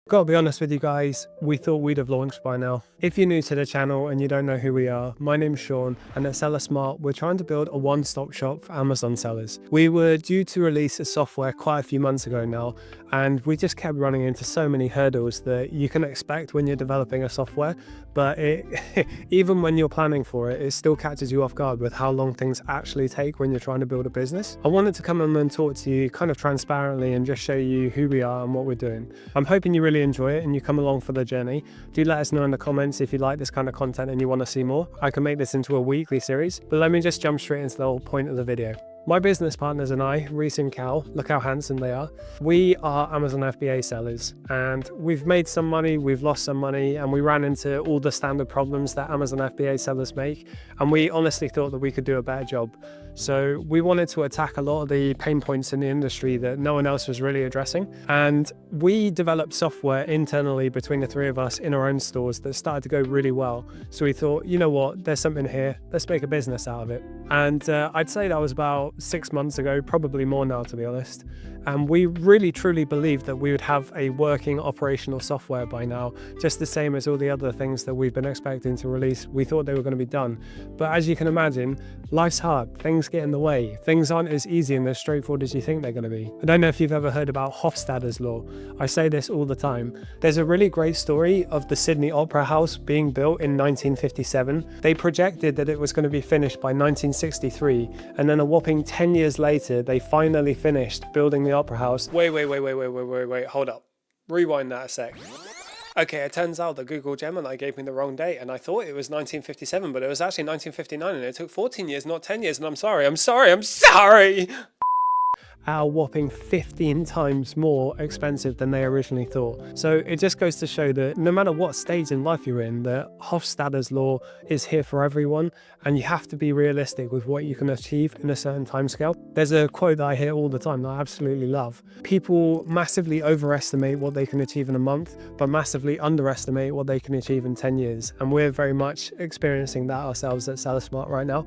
Gotta be honest with you guys, we thought we'd have launched by now. If you're new to the channel and you don't know who we are, my name's Sean, and at SellerSmart, we're trying to build a one-stop shop for Amazon sellers. We were due to release a software quite a few months ago now, and we just kept running into so many hurdles that you can expect when you're developing a software, but even when you're planning for it, it still catches you off guard with how long things actually take when you're trying to build a business. I wanted to come on and talk to you kind of transparently and just show you who we are and what we're doing. I'm hoping you really enjoy it and you come along for the journey. Do let us know in the comments if you like this kind of content and you want to see more. I can make this into a weekly series, but let me just jump straight into the whole point of the video. My business partners and I, Reese and Cal, look how handsome they are. We are Amazon FBA sellers, and we've made some money, we've lost some money, and we ran into all the standard problems that Amazon FBA sellers make, and we honestly thought that we could do a better job. So we wanted to attack a lot of the pain points in the industry that no one else was really addressing, and we developed software internally between the three of us in our own stores that started to go really well. So we thought, you know what, there's something here, let's make a business out of it. And I'd say that was about 6 months ago, probably more now to be honest. And we really truly believed that we would have a working operational software by now, just the same as all the other things that we've been expecting to release. We thought they were going to be done. But as you can imagine, life's hard, things get in the way. Things aren't as easy and as straightforward as you think they're going to be. I don't know if you've ever heard about Hofstadter's Law. I say this all the time. There's a really great story of the Sydney Opera House being built in 1957. They projected that it was going to be finished by 1963, and then a whopping 10 years later, they finally finished building the Opera House. Wait, hold up. Rewind that a sec. Okay, it turns out that Google Gemini gave me the wrong date, and I thought it was 1957, but it was actually 1959, and it took 14 years, not 10 years, and I'm sorry. Are whopping 15 times more expensive than they originally thought. So it just goes to show that no matter what stage in life you're in, that Hofstadter's Law is here for everyone, and you have to be realistic with what you can achieve in a certain timescale. There's a quote that I hear all the time that I absolutely love. People massively overestimate what they can achieve in a month, but massively underestimate what they can achieve in 10 years. And we're very much experiencing that ourselves at SellerSmart right now.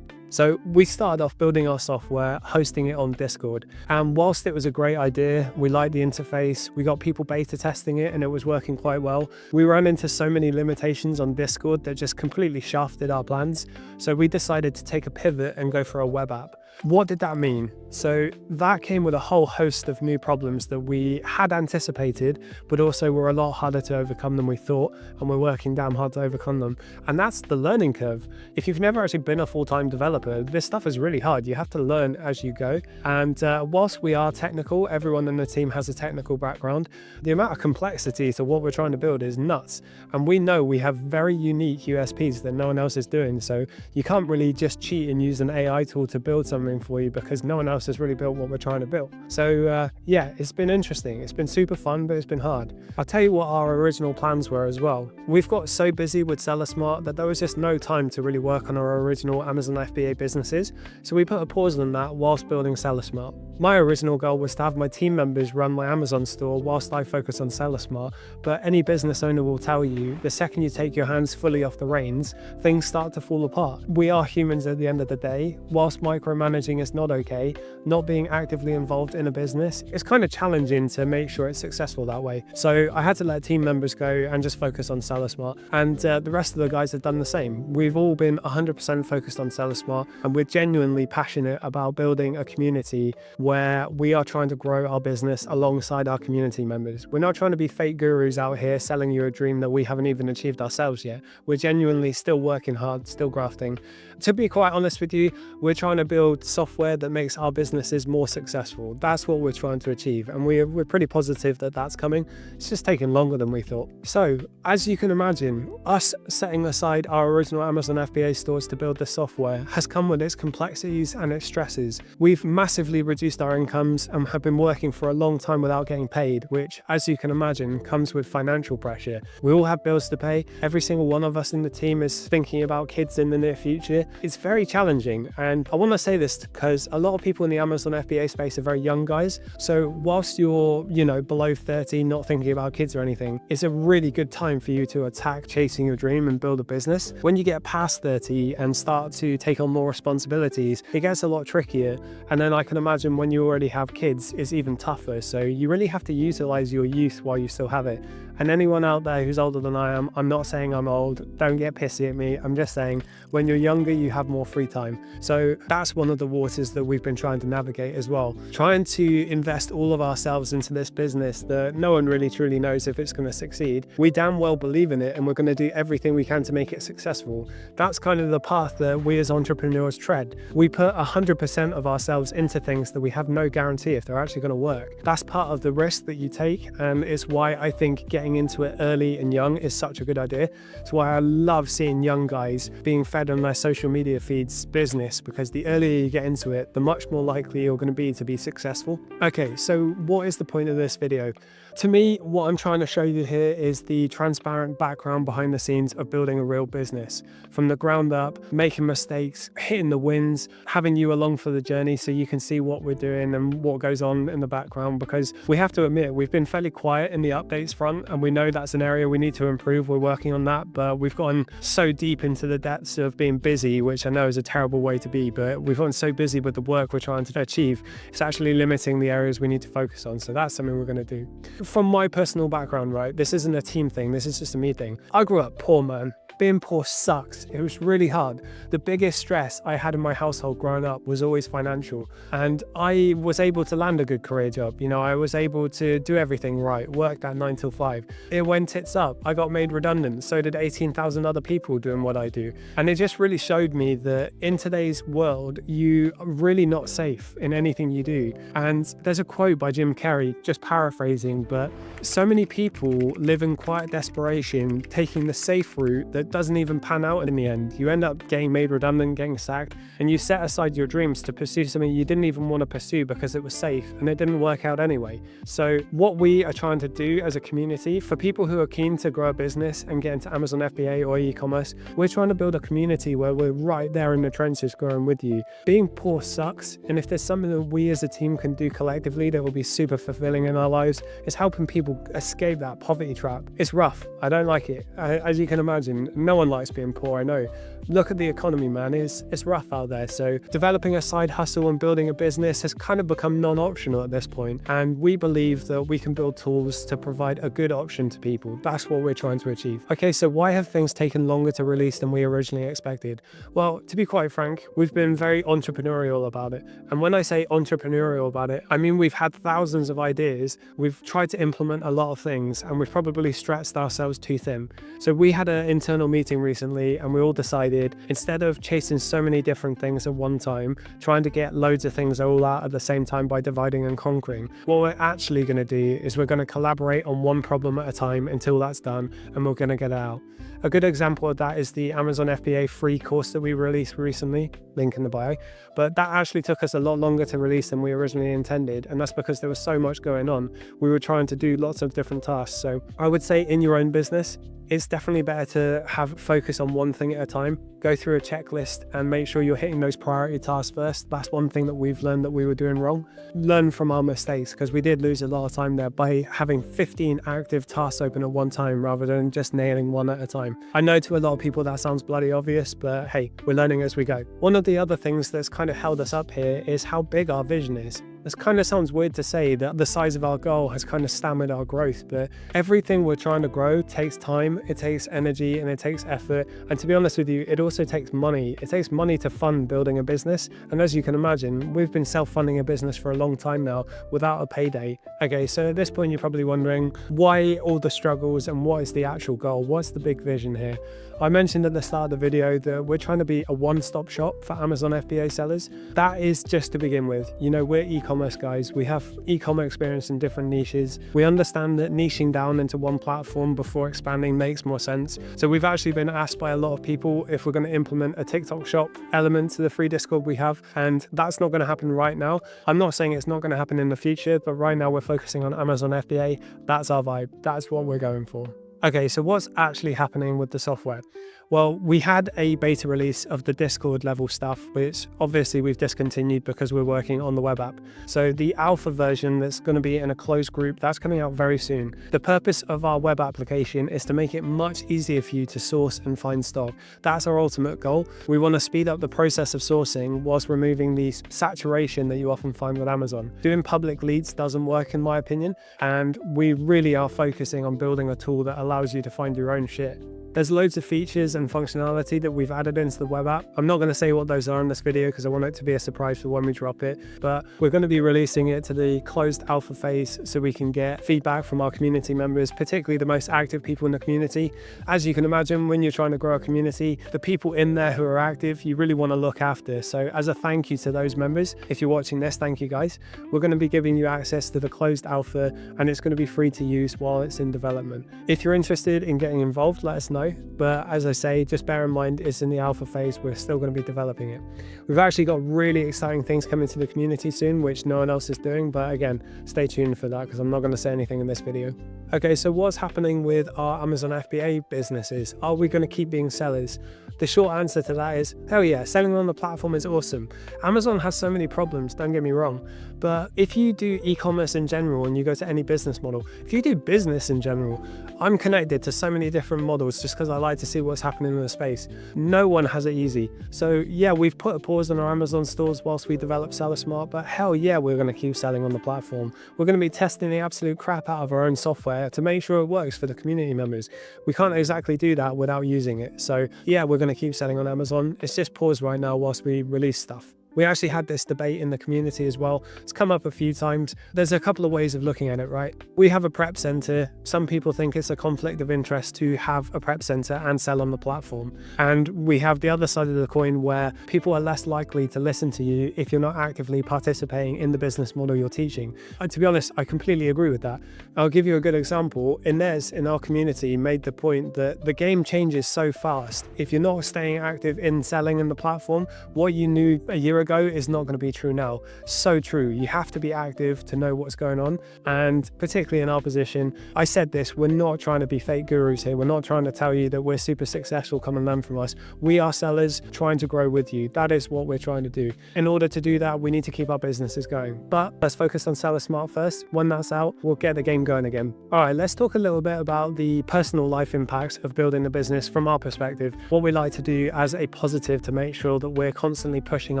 So we started off building our software, hosting it on Discord. And whilst it was a great idea, we liked the interface, we got people beta testing it and it was working quite well, we ran into so many limitations on Discord that just completely shafted our plans. So we decided to take a pivot and go for a web app. What did that mean? So that came with a whole host of new problems that we had anticipated, but also were a lot harder to overcome than we thought, and we're working damn hard to overcome them. And that's the learning curve. If you've never actually been a full-time developer, this stuff is really hard. You have to learn as you go. And whilst we are technical, everyone in the team has a technical background, the amount of complexity to what we're trying to build is nuts. And we know we have very unique USPs that no one else is doing. So you can't really just cheat and use an AI tool to build something for you because no one else has really built what we're trying to build. So yeah, it's been interesting. It's been super fun, but it's been hard. I'll tell you what our original plans were as well. We've got so busy with SellerSmart that there was just no time to really work on our original Amazon FBA businesses. So we put a pause on that whilst building SellerSmart. My original goal was to have my team members run my Amazon store whilst I focus on SellerSmart. But any business owner will tell you, the second you take your hands fully off the reins, things start to fall apart. We are humans at the end of the day. Whilst micromanaging is not okay, not being actively involved in a business, it's kind of challenging to make sure it's successful that way. So I had to let team members go and just focus on SellerSmart. And the rest of the guys have done the same. We've all been 100% focused on SellerSmart, and we're genuinely passionate about building a community where we are trying to grow our business alongside our community members. We're not trying to be fake gurus out here selling you a dream that we haven't even achieved ourselves yet. We're genuinely still working hard, still grafting. To be quite honest with you, we're trying to build software that makes our businesses more successful. That's what we're trying to achieve, and we're pretty positive that that's coming. It's just taking longer than we thought. So, as you can imagine, us setting aside our original Amazon FBA stores to build this software has come with its complexities and its stresses. We've massively reduced our incomes and have been working for a long time without getting paid, which, as you can imagine, comes with financial pressure. We all have bills to pay. Every single one of us in the team is thinking about kids in the near future. It's very challenging, and I want to say this first because a lot of people in the Amazon FBA space are very young guys. So whilst you're, below 30, not thinking about kids or anything, it's a really good time for you to attack chasing your dream and build a business. When you get past 30 and start to take on more responsibilities, it gets a lot trickier. And then I can imagine when you already have kids, it's even tougher. So you really have to utilize your youth while you still have it. And anyone out there who's older than I am, I'm not saying I'm old, don't get pissy at me. I'm just saying when you're younger, you have more free time. So that's one of the waters that we've been trying to navigate as well. Trying to invest all of ourselves into this business that no one really truly knows if it's going to succeed. We damn well believe in it and we're going to do everything we can to make it successful. That's kind of the path that we as entrepreneurs tread. We put 100% of ourselves into things that we have no guarantee if they're actually going to work. That's part of the risk that you take, and it's why I think getting into it early and young is such a good idea. It's why I love seeing young guys being fed on their social media feeds business, because the earlier you get into it, the much more likely you're going to be successful. Okay, so what is the point of this video? To me, what I'm trying to show you here is the transparent background behind the scenes of building a real business. From the ground up, making mistakes, hitting the wins, having you along for the journey so you can see what we're doing and what goes on in the background, because we have to admit, we've been fairly quiet in the updates front, and we know that's an area we need to improve. We're working on that, but we've gotten so deep into the depths of being busy, which I know is a terrible way to be, but we've gotten so busy with the work we're trying to achieve, it's actually limiting the areas we need to focus on. So that's something we're going to do. From my personal background, right, this isn't a team thing, this is just a me thing. I grew up poor, man. Being poor sucks. It was really hard. The biggest stress I had in my household growing up was always financial. And I was able to land a good career job. I was able to do everything right, work that 9 till 5. It went tits up. I got made redundant. So did 18,000 other people doing what I do. And it just really showed me that in today's world, you are really not safe in anything you do. And there's a quote by Jim Carrey, just paraphrasing, but so many people live in quiet desperation, taking the safe route that doesn't even pan out in the end. You end up getting made redundant, getting sacked, and you set aside your dreams to pursue something you didn't even want to pursue because it was safe, and it didn't work out anyway. So what we are trying to do as a community, for people who are keen to grow a business and get into Amazon FBA or e-commerce, we're trying to build a community where we're right there in the trenches growing with you. Being poor sucks, and if there's something that we as a team can do collectively that will be super fulfilling in our lives, it's helping people escape that poverty trap. It's rough. I don't like it. As you can imagine, no one likes being poor, I know. Look at the economy, man. It's rough out there. So developing a side hustle and building a business has kind of become non-optional at this point. And we believe that we can build tools to provide a good option to people. That's what we're trying to achieve. Okay, so why have things taken longer to release than we originally expected? Well, to be quite frank, we've been very entrepreneurial about it. And when I say entrepreneurial about it, I mean we've had thousands of ideas. We've tried to implement a lot of things, and we've probably stretched ourselves too thin. So we had an internal meeting recently, and we all decided, instead of chasing so many different things at one time, trying to get loads of things all out at the same time by dividing and conquering, what we're actually going to do is we're going to collaborate on one problem at a time until that's done, and we're going to get it out. A good example of that is the Amazon FBA free course that we released recently, link in the bio, but that actually took us a lot longer to release than we originally intended, and that's because there was so much going on. We were trying to do lots of different tasks. So I would say in your own business, it's definitely better to have focus on one thing at a time. Go through a checklist and make sure you're hitting those priority tasks first. That's one thing that we've learned that we were doing wrong. Learn from our mistakes, because we did lose a lot of time there by having 15 active tasks open at one time rather than just nailing one at a time. I know to a lot of people that sounds bloody obvious, but hey, we're learning as we go. One of the other things that's kind of held us up here is how big our vision is. This kind of sounds weird to say that the size of our goal has kind of stammered our growth, but everything we're trying to grow takes time, it takes energy, and it takes effort. And to be honest with you, it also takes money. It takes money to fund building a business. And as you can imagine, we've been self-funding a business for a long time now without a payday. Okay, so at this point, you're probably wondering why all the struggles and what is the actual goal? What's the big vision here? I mentioned at the start of the video that we're trying to be a one-stop shop for Amazon FBA sellers. That is just to begin with. We're e-commerce guys. We have e-commerce experience in different niches. We understand that niching down into one platform before expanding makes more sense. So we've actually been asked by a lot of people if we're going to implement a TikTok shop element to the free Discord we have, and that's not going to happen right now. I'm not saying it's not going to happen in the future, but right now we're focusing on Amazon FBA. That's our vibe. That's what we're going for. Okay, so what's actually happening with the software? Well, we had a beta release of the Discord level stuff, which obviously we've discontinued because we're working on the web app. So the alpha version that's going to be in a closed group, that's coming out very soon. The purpose of our web application is to make it much easier for you to source and find stock. That's our ultimate goal. We want to speed up the process of sourcing whilst removing the saturation that you often find with Amazon. Doing public leads doesn't work in my opinion, and we really are focusing on building a tool that allows you to find your own shit. There's loads of features and functionality that we've added into the web app. I'm not going to say what those are in this video because I want it to be a surprise for when we drop it, but we're going to be releasing it to the closed alpha phase so we can get feedback from our community members, particularly the most active people in the community. As you can imagine, when you're trying to grow a community, the people in there who are active, you really want to look after. So as a thank you to those members, if you're watching this, thank you guys. We're going to be giving you access to the closed alpha, and it's going to be free to use while it's in development. If you're interested in getting involved, let us know. But as I say, just bear in mind it's in the alpha phase. We're still going to be developing it. We've actually got really exciting things coming to the community soon, which no one else is doing. But again, stay tuned for that because I'm not going to say anything in this video. Okay, so what's happening with our Amazon FBA businesses? Are we going to keep being sellers? The short answer to that is, hell yeah, selling on the platform is awesome. Amazon has so many problems, don't get me wrong. But if you do e-commerce in general and you go to any business model, if you do business in general, I'm connected to so many different models just because I like to see what's happening in the space. No one has it easy. So yeah, we've put a pause on our Amazon stores whilst we develop Seller Smart, but hell yeah, we're going to keep selling on the platform. We're going to be testing the absolute crap out of our own software to make sure it works for the community members. We can't exactly do that without using it. So yeah, we're going to keep selling on Amazon. It's just paused right now whilst we release stuff. We actually had this debate in the community as well. It's come up a few times. There's a couple of ways of looking at it, right? We have a prep center. Some people think it's a conflict of interest to have a prep center and sell on the platform. And we have the other side of the coin where people are less likely to listen to you if you're not actively participating in the business model you're teaching. And to be honest, I completely agree with that. I'll give you a good example. Inez in our community made the point that the game changes so fast. If you're not staying active in selling in the platform, what you knew a year ago is not going to be true now. So true. You have to be active to know what's going on. And particularly in our position, I said this, we're not trying to be fake gurus here. We're not trying to tell you that we're super successful, come and learn from us. We are sellers trying to grow with you. That is what we're trying to do. In order to do that, we need to keep our businesses going. But let's focus on Seller Smart first. When that's out, we'll get the game going again. All right, let's talk a little bit about the personal life impacts of building the business from our perspective, what we like to do as a positive to make sure that we're constantly pushing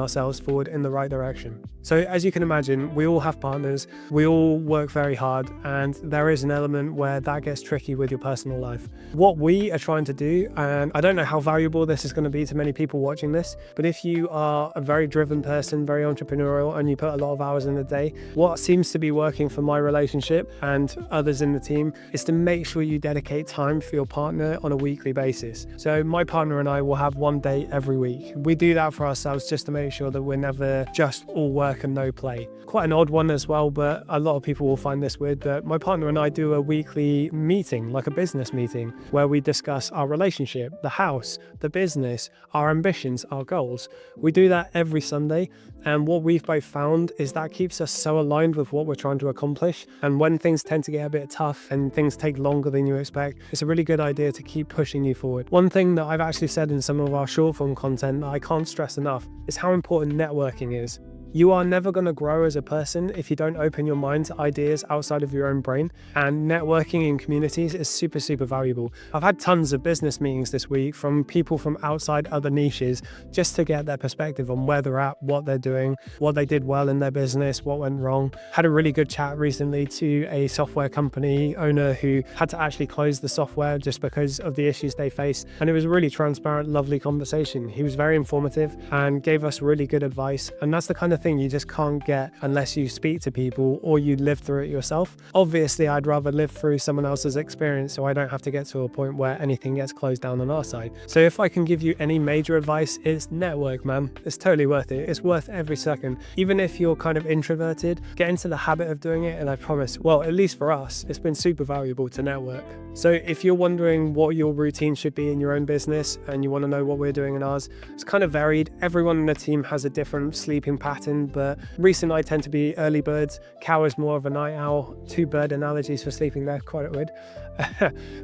ourselves forward in the right direction. So as you can imagine, we all have partners, we all work very hard, and there is an element where that gets tricky with your personal life. What we are trying to do, and I don't know how valuable this is going to be to many people watching this, but if you are a very driven person, very entrepreneurial, and you put a lot of hours in the day, what seems to be working for my relationship and others in the team is to make sure you dedicate time for your partner on a weekly basis. So my partner and I will have one date every week. We do that for ourselves just to make sure that we're never just all work and no play. Quite an odd one as well, but a lot of people will find this weird, that my partner and I do a weekly meeting, like a business meeting, where we discuss our relationship, the house, the business, our ambitions, our goals. We do that every Sunday, and what we've both found is that keeps us so aligned with what we're trying to accomplish. And when things tend to get a bit tough and things take longer than you expect, it's a really good idea to keep pushing you forward. One thing that I've actually said in some of our short form content that I can't stress enough is how important networking is. You are never going to grow as a person if you don't open your mind to ideas outside of your own brain, and networking in communities is super, super valuable. I've had tons of business meetings this week from people from outside other niches just to get their perspective on where they're at, what they're doing, what they did well in their business, what went wrong. Had a really good chat recently to a software company owner who had to actually close the software just because of the issues they faced, and it was a really transparent, lovely conversation. He was very informative and gave us really good advice, and that's the kind of thing you just can't get unless you speak to people or you live through it yourself. Obviously, I'd rather live through someone else's experience so I don't have to get to a point where anything gets closed down on our side. So if I can give you any major advice, it's network, man. It's totally worth it. It's worth every second. Even if you're kind of introverted, get into the habit of doing it, and I promise, well, at least for us, it's been super valuable to network. So if you're wondering what your routine should be in your own business and you want to know what we're doing in ours, it's kind of varied. Everyone in the team has a different sleeping pattern, but Reese and I tend to be early birds. Cow is more of a night owl. Two bird analogies for sleeping there, quite weird.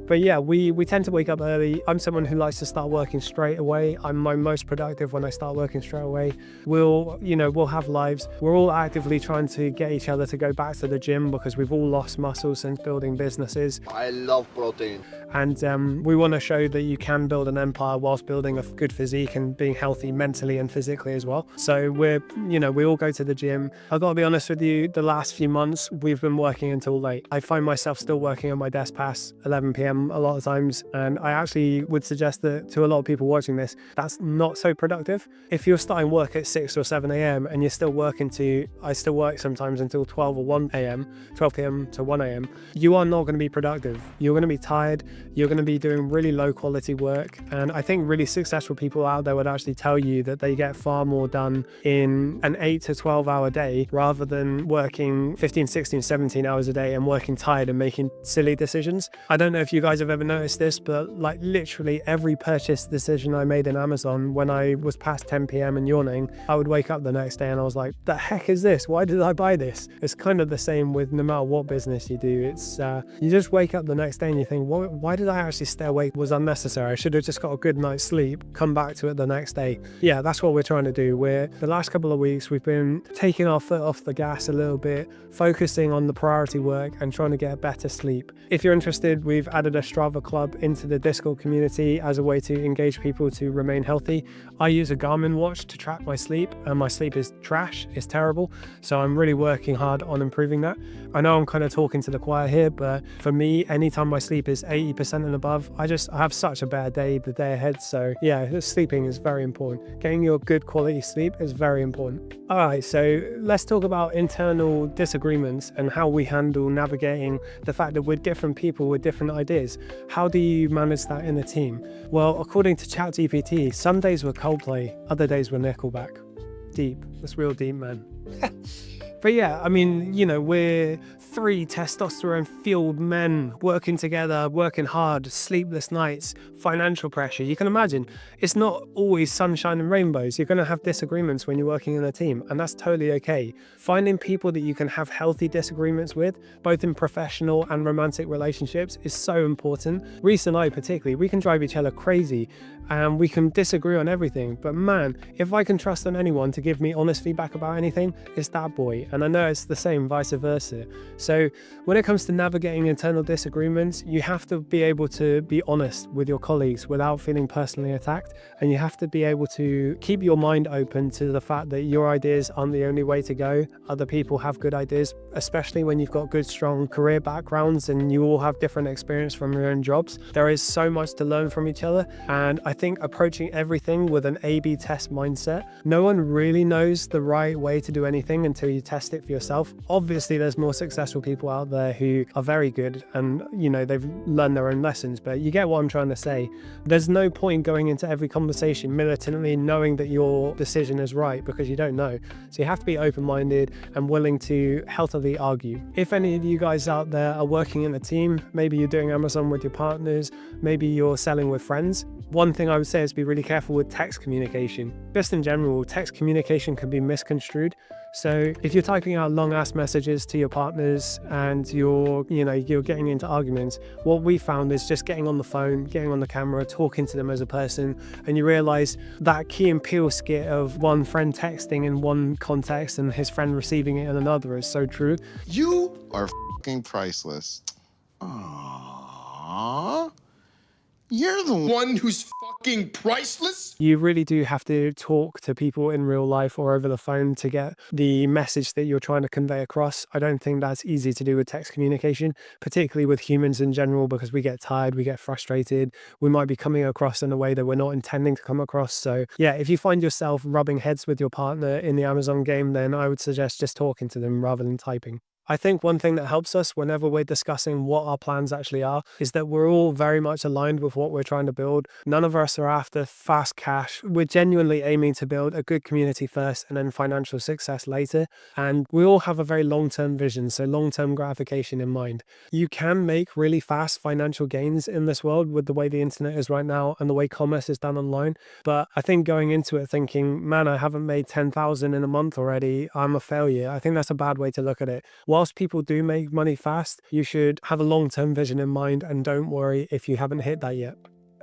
But yeah, we tend to wake up early. I'm someone who likes to start working straight away. I'm my most productive when I start working straight away. We'll have lives. We're all actively trying to get each other to go back to the gym because we've all lost muscle since building businesses. I love protein. And we want to show that you can build an empire whilst building a good physique and being healthy mentally and physically as well. So we all go to the gym. I've got to be honest with you, the last few months, we've been working until late. I find myself still working on my desk past 11 p.m. a lot of times. And I actually would suggest that to a lot of people watching this, that's not so productive. If you're starting work at 6 or 7 a.m. and you're still working I still work sometimes until 12 or 1 a.m., 12 p.m. to 1 a.m., you are not going to be productive. You're going to be tired. You're going to be doing really low quality work. And I think really successful people out there would actually tell you that they get far more done in an 8 to 12 hour day rather than working 15, 16, 17 hours a day and working tired and making silly decisions. I don't know if you guys have ever noticed this, but like literally every purchase decision I made in Amazon, when I was past 10 p.m. and yawning, I would wake up the next day and I was like, the heck is this? Why did I buy this? It's kind of the same with no matter what business you do. It's you just wake up the next day and you think, why did I actually stay awake? It was unnecessary. I should have just got a good night's sleep, come back to it the next day. Yeah, that's what we're trying to do. The last couple of weeks, we've been taking our foot off the gas a little bit, focusing on the priority work and trying to get better sleep. If you're interested, we've added a Strava club into the Discord community as a way to engage people to remain healthy. I use a Garmin watch to track my sleep, and my sleep is trash, it's terrible. So I'm really working hard on improving that. I know I'm kind of talking to the choir here, but for me, anytime my sleep is 80% and above, I have such a bad day the day ahead. So yeah, sleeping is very important. Getting your good quality sleep is very important. All right, so let's talk about internal disagreements and how we handle navigating the fact that we're different people with different ideas. How do you manage that in a team? Well, according to ChatGPT, some days were Coldplay, other days were Nickelback. Deep. That's real deep, man. But yeah, I mean, we're three testosterone-fueled men working together, working hard, sleepless nights, financial pressure. You can imagine it's not always sunshine and rainbows. You're going to have disagreements when you're working in a team, and that's totally okay. Finding people that you can have healthy disagreements with, both in professional and romantic relationships, is so important. Reese and I particularly, we can drive each other crazy and we can disagree on everything. But man, if I can trust on anyone to give me honest feedback about anything, it's that boy. And I know it's the same vice versa. So when it comes to navigating internal disagreements, you have to be able to be honest with your colleagues without feeling personally attacked. And you have to be able to keep your mind open to the fact that your ideas aren't the only way to go. Other people have good ideas, especially when you've got good, strong career backgrounds and you all have different experience from your own jobs. There is so much to learn from each other. And I think approaching everything with an A/B test mindset, no one really knows the right way to do anything until you test it for yourself. Obviously, there's more successful people out there who are very good and, they've learned their own lessons, but you get what I'm trying to say. There's no point going into every conversation militantly knowing that your decision is right because you don't know. So you have to be open-minded and willing to healthily argue. If any of you guys out there are working in a team, maybe you're doing Amazon with your partners, maybe you're selling with friends, one thing I would say is be really careful with text communication. Just in general, text communication can be misconstrued. So if you're typing out long ass messages to your partners and you're getting into arguments, what we found is just getting on the phone, getting on the camera, talking to them as a person, and you realize that Key and Peele skit of one friend texting in one context and his friend receiving it in another is so true. You are fucking priceless. Aww. You're the one who's fucking priceless? You really do have to talk to people in real life or over the phone to get the message that you're trying to convey across. I don't think that's easy to do with text communication, particularly with humans in general, because we get tired, we get frustrated, we might be coming across in a way that we're not intending to come across. So yeah, if you find yourself rubbing heads with your partner in the Amazon game, then I would suggest just talking to them rather than typing. I think one thing that helps us whenever we're discussing what our plans actually are is that we're all very much aligned with what we're trying to build. None of us are after fast cash. We're genuinely aiming to build a good community first and then financial success later. And we all have a very long-term vision, so long-term gratification in mind. You can make really fast financial gains in this world with the way the internet is right now and the way commerce is done online. But I think going into it thinking, man, I haven't made 10,000 in a month already, I'm a failure. I think that's a bad way to look at it. whilst people do make money fast, you should have a long-term vision in mind and don't worry if you haven't hit that yet.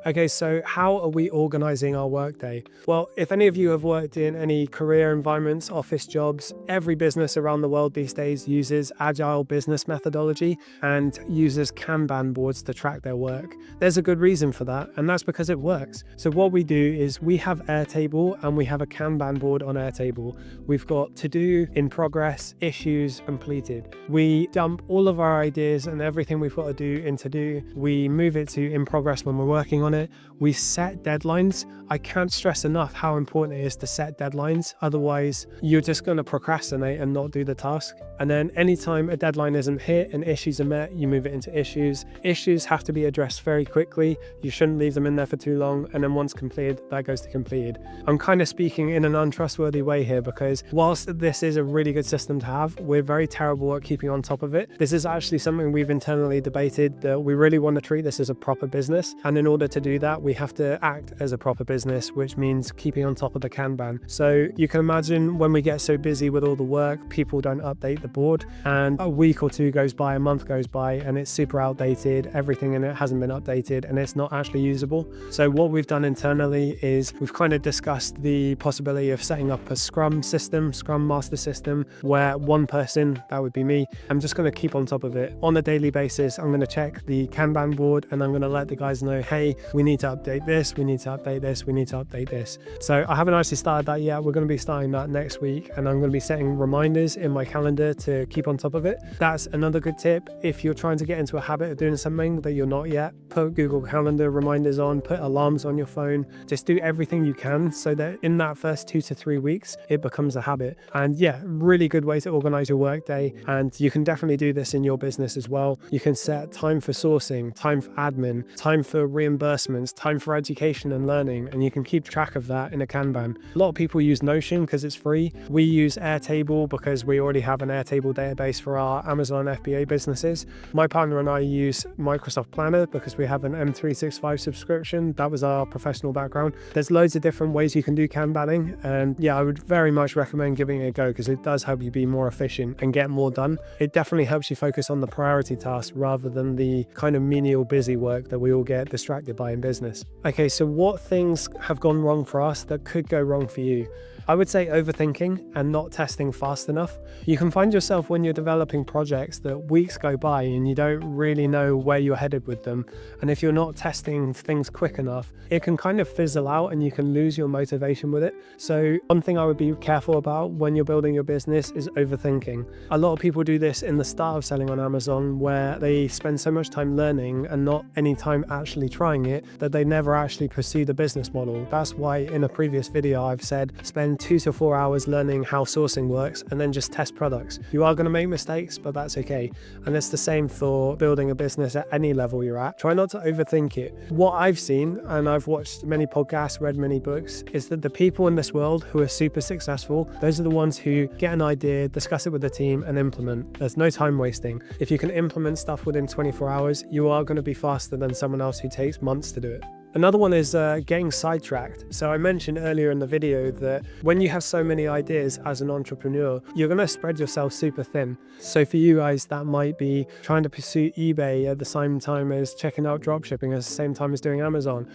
Okay, so how are we organizing our workday? Well, if any of you have worked in any career environments, office jobs, every business around the world these days uses agile business methodology and uses Kanban boards to track their work. There's a good reason for that, and that's because it works. So what we do is we have Airtable and we have a Kanban board on Airtable. We've got to do, in progress, issues, completed. We dump all of our ideas and everything we've got to do into do. We move it to in progress when we're working on it. We set deadlines. I can't stress enough how important it is to set deadlines. Otherwise, you're just going to procrastinate and not do the task. And then anytime a deadline isn't hit and issues are met, you move it into issues. Issues have to be addressed very quickly. You shouldn't leave them in there for too long. And then once completed, that goes to completed. I'm kind of speaking in an untrustworthy way here because whilst this is a really good system to have, we're very terrible at keeping on top of it. This is actually something we've internally debated, that we really want to treat this as a proper business. And in order to do that, we have to act as a proper business, which means keeping on top of the Kanban. So you can imagine when we get so busy with all the work, people don't update the board, and a week or two goes by, a month goes by, and it's super outdated. Everything in it hasn't been updated and it's not actually usable. So what we've done internally is we've kind of discussed the possibility of setting up a Scrum Master system, where one person, that would be me, I'm just going to keep on top of it. On a daily basis, I'm going to check the Kanban board and I'm going to let the guys know, hey, we need to update this, we need to update this, we need to update this. So I haven't actually started that yet. We're going to be starting that next week, and I'm going to be setting reminders in my calendar to keep on top of it. That's another good tip. If you're trying to get into a habit of doing something that you're not yet, put Google Calendar reminders on, put alarms on your phone. Just do everything you can so that in that first 2 to 3 weeks, it becomes a habit. And yeah, really good way to organize your workday. And you can definitely do this in your business as well. You can set time for sourcing, time for admin, time for reimbursements, time for education and learning, and you can keep track of that in a Kanban. A lot of people use Notion because it's free. We use Airtable because we already have an Airtable database for our Amazon FBA businesses. My partner and I use Microsoft Planner because we have an M365 subscription. That was our professional background. There's loads of different ways you can do Kanbaning, and yeah, I would very much recommend giving it a go because it does help you be more efficient and get more done. It definitely helps you focus on the priority tasks rather than the kind of menial busy work that we all get distracted by in business. Okay, so what things have gone wrong for us that could go wrong for you? I would say overthinking and not testing fast enough. You can find yourself when you're developing projects that weeks go by and you don't really know where you're headed with them. And if you're not testing things quick enough, it can kind of fizzle out and you can lose your motivation with it. So one thing I would be careful about when you're building your business is overthinking. A lot of people do this in the start of selling on Amazon, where they spend so much time learning and not any time actually trying it that they never actually pursue the business model. That's why in a previous video I've said spend 2 to 4 hours learning how sourcing works and then just test products. You are going to make mistakes, but that's okay. And it's the same for building a business at any level you're at. Try not to overthink it. What I've seen, and I've watched many podcasts, read many books, is that the people in this world who are super successful, those are the ones who get an idea, discuss it with the team and implement. There's no time wasting. If you can implement stuff within 24 hours, you are going to be faster than someone else who takes months to do it. Another one is getting sidetracked. So I mentioned earlier in the video that when you have so many ideas as an entrepreneur, you're going to spread yourself super thin. So for you guys, that might be trying to pursue eBay at the same time as checking out dropshipping at the same time as doing Amazon.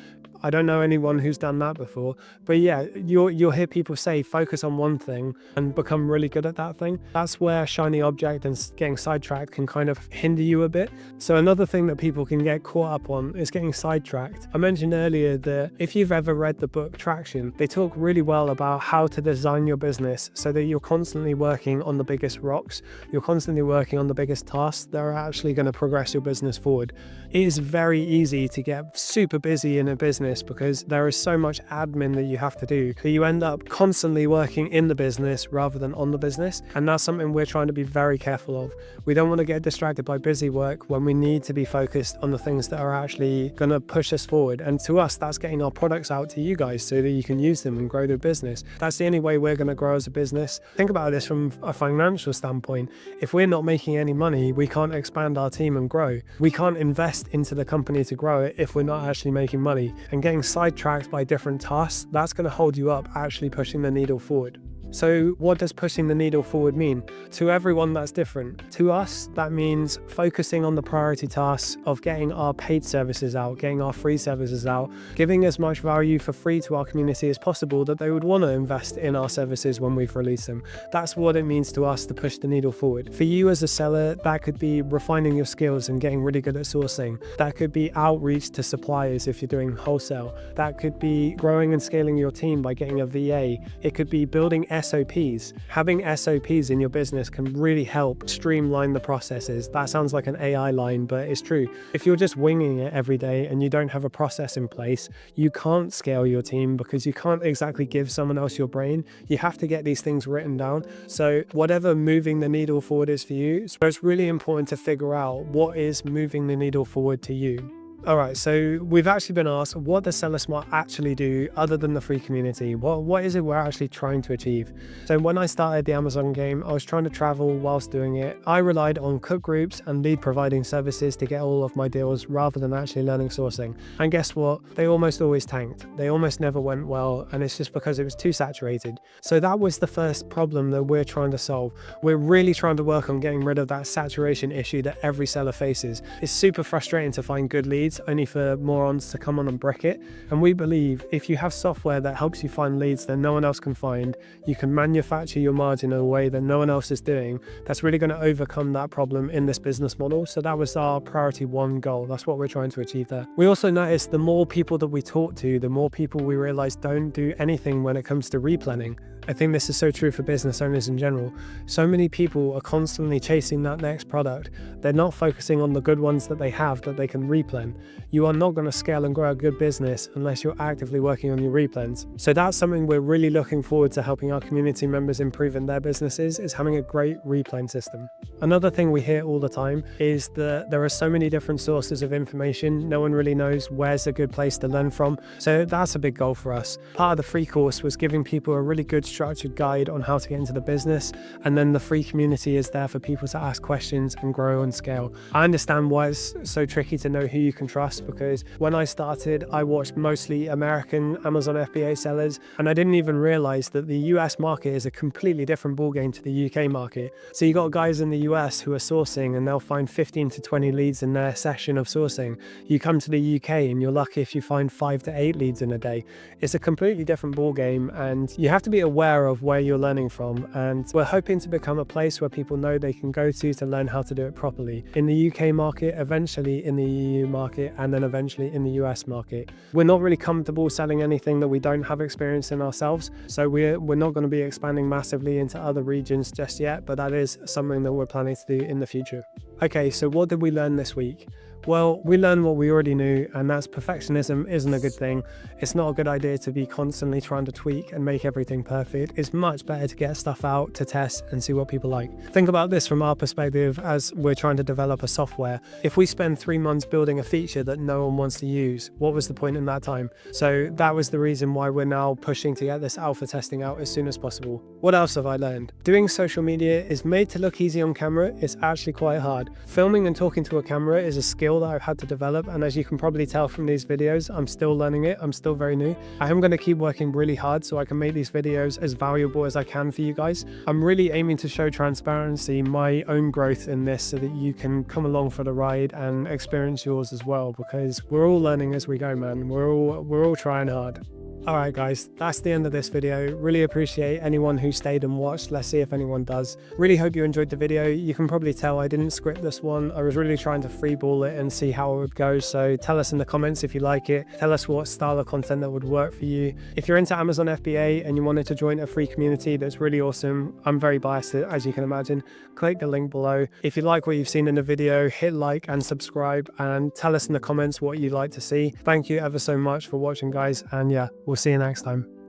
I don't know anyone who's done that before, but yeah, you'll hear people say focus on one thing and become really good at that thing. That's where shiny object and getting sidetracked can kind of hinder you a bit. So another thing that people can get caught up on is getting sidetracked. I mentioned earlier that if you've ever read the book Traction, they talk really well about how to design your business so that you're constantly working on the biggest rocks, you're constantly working on the biggest tasks that are actually going to progress your business forward. It is very easy to get super busy in a business because there is so much admin that you have to do that you end up constantly working in the business rather than on the business, and that's something we're trying to be very careful of. We don't want to get distracted by busy work when we need to be focused on the things that are actually going to push us forward. And to us, that's getting our products out to you guys so that you can use them and grow the business. That's the only way we're going to grow as a business. Think about this from a financial standpoint. If we're not making any money, we can't expand our team and grow. We can't invest into the company to grow it if we're not actually making money. And getting sidetracked by different tasks, that's going to hold you up actually pushing the needle forward. So what does pushing the needle forward mean? To everyone, that's different. To us, that means focusing on the priority tasks of getting our paid services out, getting our free services out, giving as much value for free to our community as possible that they would want to invest in our services when we've released them. That's what it means to us to push the needle forward. For you as a seller, that could be refining your skills and getting really good at sourcing. That could be outreach to suppliers if you're doing wholesale. That could be growing and scaling your team by getting a VA. It could be building SOPs. Having SOPs in your business can really help streamline the processes. That sounds like an AI line, but it's true. If you're just winging it every day and you don't have a process in place, you can't scale your team because you can't exactly give someone else your brain. You have to get these things written down. So whatever moving the needle forward is for you, so it's really important to figure out what is moving the needle forward to you. Alright, so we've actually been asked, what does Seller Smart actually do other than the free community? What is it we're actually trying to achieve? So when I started the Amazon game, I was trying to travel whilst doing it. I relied on cook groups and lead providing services to get all of my deals rather than actually learning sourcing. And guess what? They almost always tanked. They almost never went well, and it's just because it was too saturated. So that was the first problem that we're trying to solve. We're really trying to work on getting rid of that saturation issue that every seller faces. It's super frustrating to find good leads, only for morons to come on and brick it. And we believe if you have software that helps you find leads that no one else can find, you can manufacture your margin in a way that no one else is doing, that's really going to overcome that problem in this business model. So that was our priority one goal. That's what we're trying to achieve there. We also noticed the more people that we talk to, the more people we realize don't do anything when it comes to replanning. I think this is so true for business owners in general. So many people are constantly chasing that next product. They're not focusing on the good ones that they have that they can replan. You are not going to scale and grow a good business unless you're actively working on your replans. So that's something we're really looking forward to helping our community members improve in their businesses, is having a great replan system. Another thing we hear all the time is that there are so many different sources of information. No one really knows where's a good place to learn from. So that's a big goal for us. Part of the free course was giving people a really good structured guide on how to get into the business, and then the free community is there for people to ask questions and grow and scale. I understand why it's so tricky to know who you can trust, because when I started, I watched mostly American Amazon FBA sellers, and I didn't even realize that the US market is a completely different ballgame to the UK market. So you got guys in the US who are sourcing and they'll find 15 to 20 leads in their session of sourcing. You come to the UK and you're lucky if you find 5 to 8 leads in a day. It's a completely different ballgame, and you have to be aware of where you're learning from, and we're hoping to become a place where people know they can go to learn how to do it properly. In the UK market, eventually in the EU market, and then eventually in the US market. We're not really comfortable selling anything that we don't have experience in ourselves, so we're not going to be expanding massively into other regions just yet, but that is something that we're planning to do in the future. Okay, so what did we learn this week? Well, we learned what we already knew, and that's perfectionism isn't a good thing. It's not a good idea to be constantly trying to tweak and make everything perfect. It's much better to get stuff out to test and see what people like. Think about this from our perspective as we're trying to develop a software. If we spend 3 months building a feature that no one wants to use, what was the point in that time? So that was the reason why we're now pushing to get this alpha testing out as soon as possible. What else have I learned? Doing social media is made to look easy on camera. It's actually quite hard. Filming and talking to a camera is a skill that I've had to develop, and as you can probably tell from these videos, I'm still learning it. I'm still very new. I am going to keep working really hard so I can make these videos as valuable as I can for you guys. I'm really aiming to show transparency, my own growth in this, so that you can come along for the ride and experience yours as well, because we're all learning as we go, man. We're all trying hard. Alright guys, that's the end of this video. Really appreciate anyone who stayed and watched. Let's see if anyone does. Really hope you enjoyed the video. You can probably tell I didn't script this one. I was really trying to freeball it and see how it would go. So tell us in the comments if you like it. Tell us what style of content that would work for you. If you're into Amazon FBA and you wanted to join a free community that's really awesome, I'm very biased as you can imagine, click the link below. If you like what you've seen in the video, hit like and subscribe, and tell us in the comments what you'd like to see. Thank you ever so much for watching guys, and yeah, we'll see you next time.